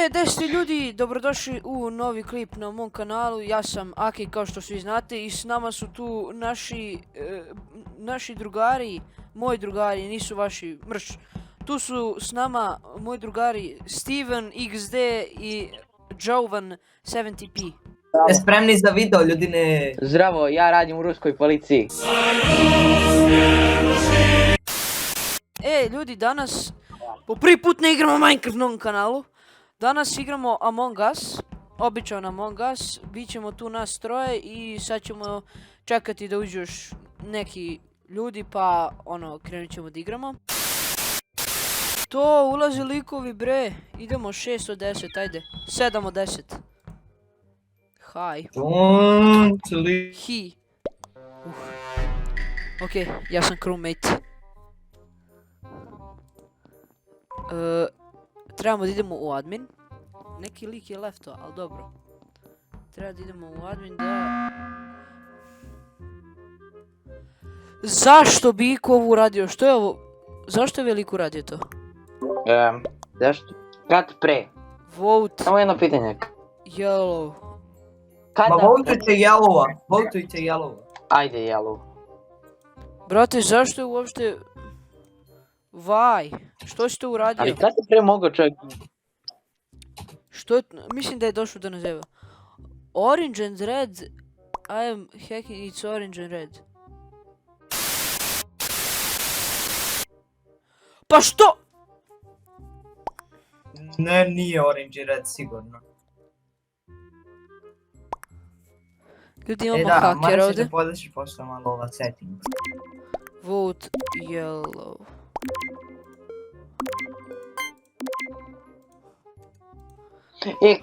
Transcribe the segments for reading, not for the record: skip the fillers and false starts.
Gdje ste ljudi, dobrodošli u novi klip na mom kanalu. Ja sam Aki, kao što svi znate, i s nama su tu naši drugari, moji drugari, nisu vaši, mrš. Tu su s nama moji drugari Steven, XD i Jovan 70p. Spremni za video, ljudine? Zdravo, ja radim u ruskoj policiji. Ljudi, danas po prvi put ne igramo Minecraft na ovom kanalu. Danas igramo Among Us, običan Among Us, bit ćemo tu nas troje i sad ćemo čekati da uđu još neki ljudi pa krenut ćemo da igramo. To ulaze likovi bre, idemo 6 od 10, ajde, 7 od 10. Hi. He. Ok, ja sam crewmate. Trebamo da idemo u admin. Neki lik je lefto, ali dobro. Treba da idemo u admin da... Zašto bi Iko ovo uradio? Što je ovo? Zašto je veliko uradio to? Zašto? Kad pre? Vote Samo jedno pitanje. yellow. Ma votujte Yellowa, votujte Yellowa. Ajde, Yellow. Brate, zašto je uopšte... Why? Što si to uradio? Ali kad je pre mogao čovjek? Što je... Mislim da je došlo do nazeva. Orange and red... I am hacking, it's orange and red. Pa što? Ne, nije orange i red, sigurno. Ljudi, imamo haker ovdje. da podleši pošto malo ova setting. Vote yellow.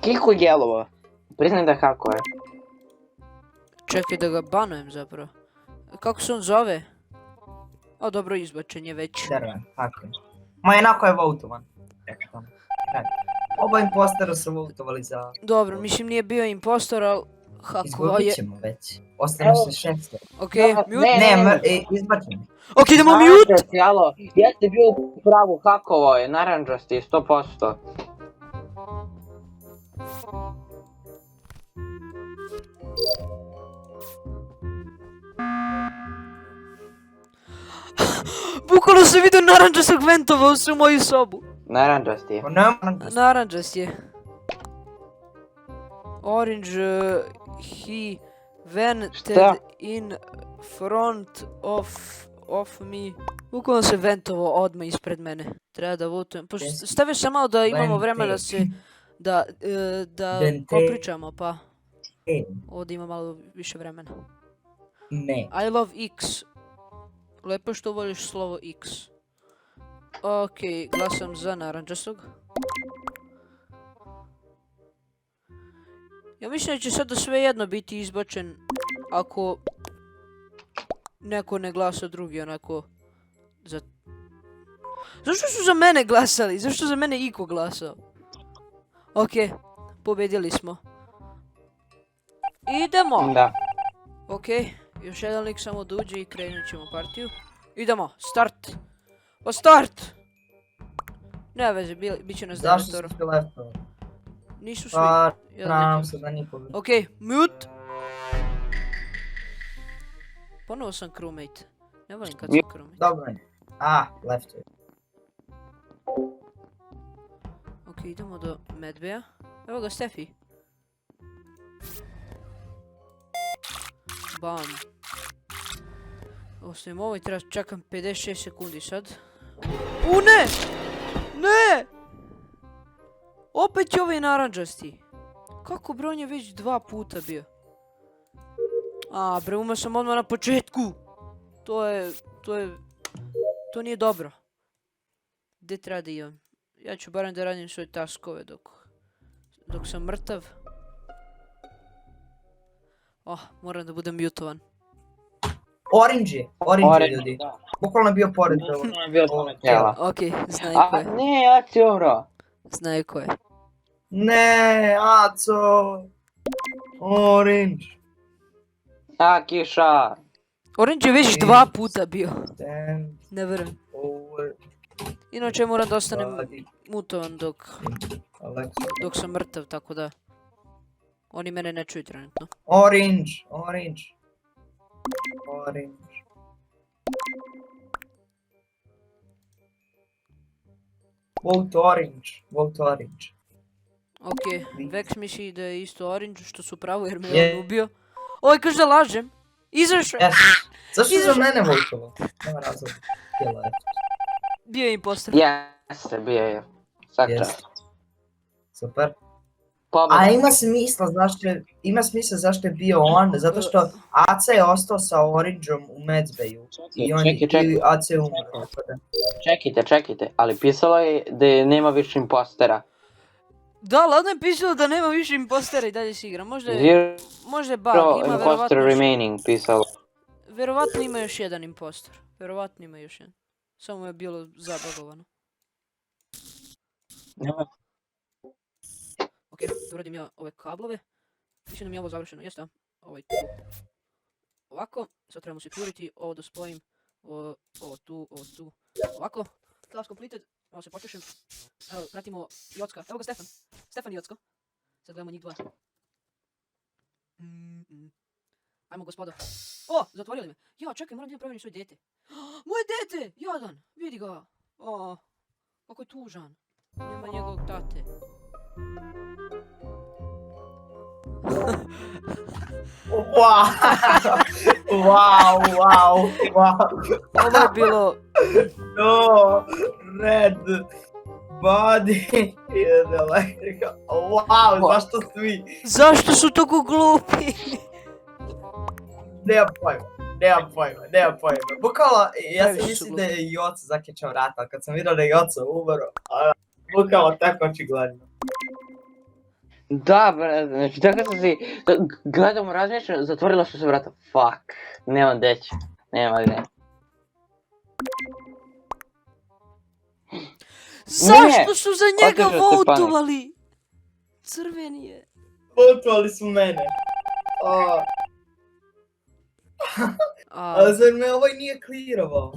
Kliko Yellowa. Priznaj da hakuje. Čekaj da ga banujem zapravo. Kako se on zove? O, dobro, izbačen je već. Derven, haker. Ma jednako je votovan. Oba impostera su votovali za... Dobro, mislim nije bio impostor, ali hakovao je. Izgubit ćemo već. Ostane se 6. Okej, mute. Ne, izbačen. Ok, idemo mute! Alo, jeste bio u pravu, hakovao je, naranđasti, 100%. Bukvalno sam vidio naranđastog ventovao se u moju sobu. Naranđasti je. Naranđast je. Orange, he vented in front of me. Bukvalno se ventovao odmah ispred mene. Treba da votujem. Stavio sam malo da imamo vremena da se... Da popričamo, pa... Ovdje ima malo više vremena. Ne. I love X. Lepo je što voliš slovo X. Ok, glasam za naranđastog. Ja mislim da će sada svejedno biti izbačen ako neko ne glasa drugi onako za... Zašto su za mene glasali? Zašto za mene Iko glasao? Ok, pobedili smo. Idemo! Da. Ok, još jedan lik samo da uđe i krenut ćemo partiju. Idemo, start! O, start! Nema veze, bit će nas Zašto devetoro. su leftova? Nisu svi. Pa, Jedan nadam neki. se da niko... Ok, mute! Ponovo sam crewmate. Ne volim kad sam crewmate. Dobro je. Left. Ok, idemo do Medbeja. Evo ga, Stefi. Bam. Ostavim ovo i treba čekam 56 sekundi sad. Ne! Ne! Opet je ovaj naranđasti. Kako bre, on je već 2 puta bio. Bre, umro sam odmah na početku. To nije dobro. Gdje treba da idem? Ja ću barem da radim svoje taskove dok sam mrtav. Moram da budem mutovan. Orange ljudi. Bukvalno je bio pored ovo. Ok, znaju ko je. Ne, ja ti umro. Znaju ko je. Ne, Aco. Orange. Kiša. Orange je već 2 puta bio. Ne verujem. Inače moram da ostanem Body. mutovan dok Alexa. sam mrtav, tako da... Oni mene ne čuju trenutno. Orange. Vote orange. Okej, Vex misli da je isto orange, što su pravo jer me Je. on ubio. Oj, kaže da lažem. Izašao je. Yes. Zašto Izašao. za mene votovao? Nema razloga. Je left. Bio je imposter. Jeste, bio je. Svaka Yes. čast. Super. Pobjeda. A ima smisla zašto je bio on, zato što AC je ostao sa Orangeom u Medbayu. I Čekaj. AC je umro. tako da. Čekajte, ali pisalo je da nema više impostera. Da, ladno je pisalo da nema više impostera i dalje se igra. Možda je bug, Zero ima imposter remaining pisalo. verovatno ima još jedan impostor. Verovatno ima još jedan. Samo je bilo zabagovano. Nema. Ok, uradim ja ove kablove. Mislim da mi je ovo završeno, jeste da? Ovaj tu. Ovako, sad trebamo security, ovo da spojim. Ovo tu. Ovako. Task completed, malo se počešem. Evo, pratimo Jocka. Evo ga Stefan. Stefan i Jocko. Sad gledamo njih dva. Ajmo gospodo. O, zatvorili me. Ja, čekaj, moram da provjerim svoje dete. Moje dete! Jadan! Vidi ga. O, kako je tužan. Nema njegovog tate. Wow. Ovo je bilo... No, red body is electrical. Wow, zašto svi? Zašto su tako glupi? Nemam pojma. Bukala, ja sam Previše su mislim da je Joca zakečao rata, ali kad sam vidio da je Joca umro, bukala tako očigledno. Da, bre, znači tako sam si gledamo razmišljam, zatvorila su se vrata. Fuck, nema deći, nema gdje. Zašto su za njega otišao Stepanik. votovali? Crveni je. Votovali su mene. Ali zar me ovaj nije clearovao?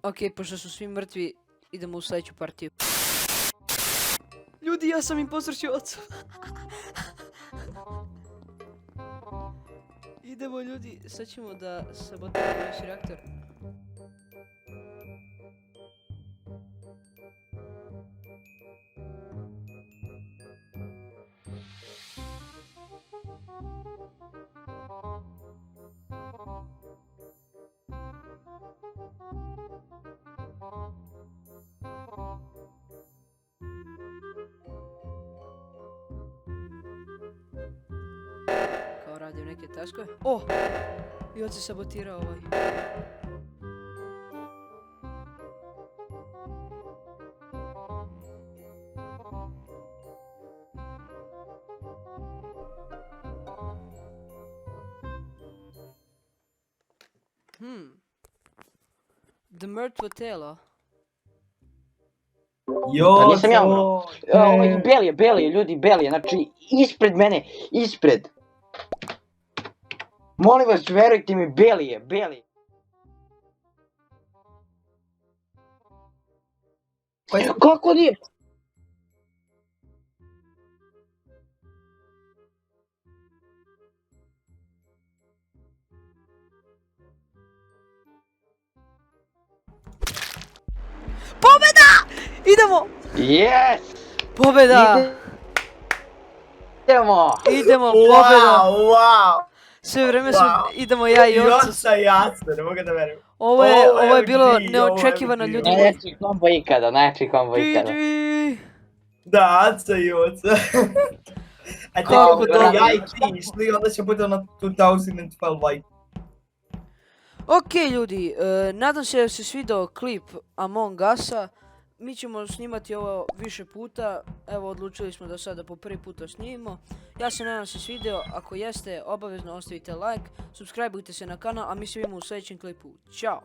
Ok, pošto su svi mrtvi, idemo u sljedeću partiju. Ljudi, ja sam impostor Ćoco. Idemo ljudi, sad ćemo da sabotiramo još reaktor. Kao radim neke taskove. O! I se sabotirao ovaj. The mrtvo telo. Pa nisam ja umro. Ovo, Belije, ljudi, Belije, znači ispred mene, ispred. Molim vas, verujte mi, Belije. Kako nije? Idemo! Yes! Pobjeda! Idemo, pobjeda! Wow! Sve vrijeme su, idemo ja i Joca. Joca jasno, ne mogu da verujem. Ovo je bilo OMG, neočekivano, ljudi moji. Najjači kombo ikada. GG! Da, Aca i Joca. A Kako čekaj, dobro. ja i ti išli, onda će biti ono 2012 like. Ok ljudi, nadam se da se svidao klip Among Usa. Mi ćemo snimati ovo više puta. Evo, odlučili smo da sada po prvi puta snimimo. Ja se nadam se svidao. Ako jeste, obavezno ostavite like, subscribeujte se na kanal, a mi se vidimo u sljedećem klipu. Ćao!